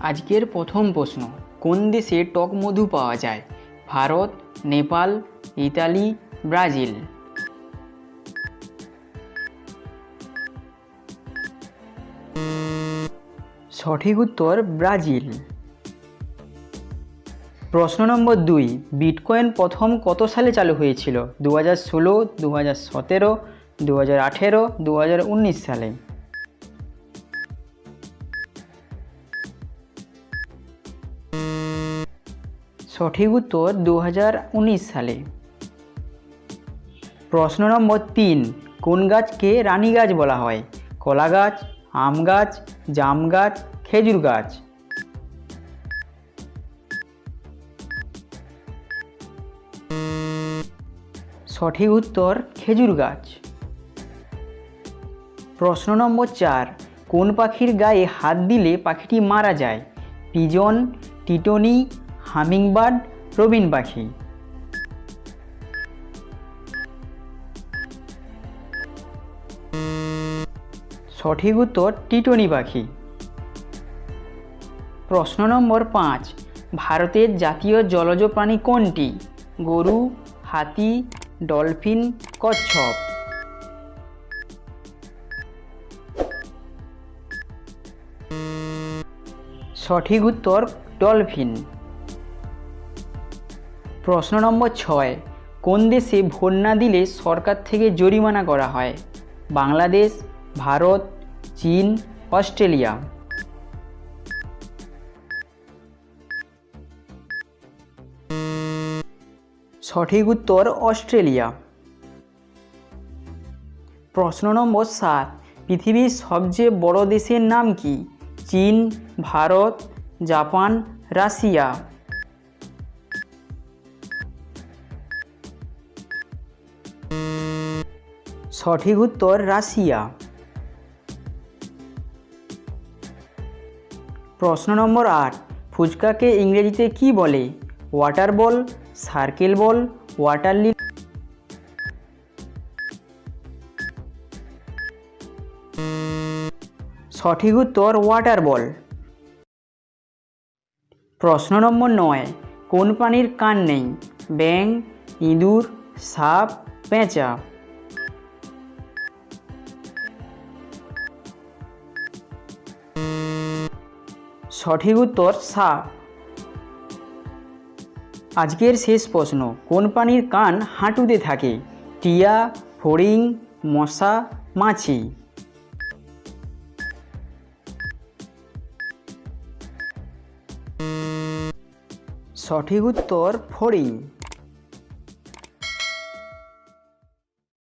আজকের প্রথম প্রশ্ন, কোন দেশে টক মধু পাওয়া যায়? Bharat, Nepal, Italy, Brazil. সঠিক উত্তর ব্রাজিল। প্রশ্ন নম্বর 2, বিটকয়েন প্রথম কত সালে চালু হয়েছিল? 2016, 2017, 2018, 2019 সালে। সঠিক উত্তর 2019 সালে। প্রশ্ন নম্বর 3, কোন গাছকে রানী গাছ বলা হয়? কলা গাছ, আম গাছ, জাম গাছ, খেজুর গাছ। সঠিক উত্তর খেজুর গাছ। প্রশ্ন নম্বর 4, কোন পাখির গায়ে হাত দিলে পাখিটি মারা যায়? পিজন, টিটনি, হামিংবার্ড, রবিন পাখি। সঠিক উত্তর টিটনি পাখি। প্রশ্ন নম্বর 5, ভারতের জাতীয় জলজ প্রাণী কোনটি? গরু, হাতি, ডলফিন, কচ্ছপ। সঠিক উত্তর ডলফিন। প্রশ্ন নম্বর 6, কোন দেশে ভোট না দিলে সরকার থেকে জরিমানা করা হয়? বাংলাদেশ, ভারত, চীন, অস্ট্রেলিয়া। সঠিক উত্তর অস্ট্রেলিয়া। প্রশ্ন নম্বর 7, পৃথিবীর সবচেয়ে বড় দেশের নাম কি? চীন, ভারত, জাপান, রাশিয়া। সঠিক উত্তর রাশিয়া। প্রশ্ন নম্বর 8, ফুচকাকে ইংরেজিতে কি বলে? ওয়াটার বল, সার্কেল বল, ওয়াটার লিলি। সঠিক উত্তর ওয়াটার বল। প্রশ্ন নম্বর 9, কোন প্রাণীর কান নেই? ব্যাঙ, ইঁদুর, সাপ, পেঁচা। সঠিক উত্তর সাপ। আজকের শেষ প্রশ্ন, কোন প্রাণীর কান হাঁটুতে থাকে? টিয়া, হরিণ, মশা, মাছি। সঠিক উত্তর ফড়িং।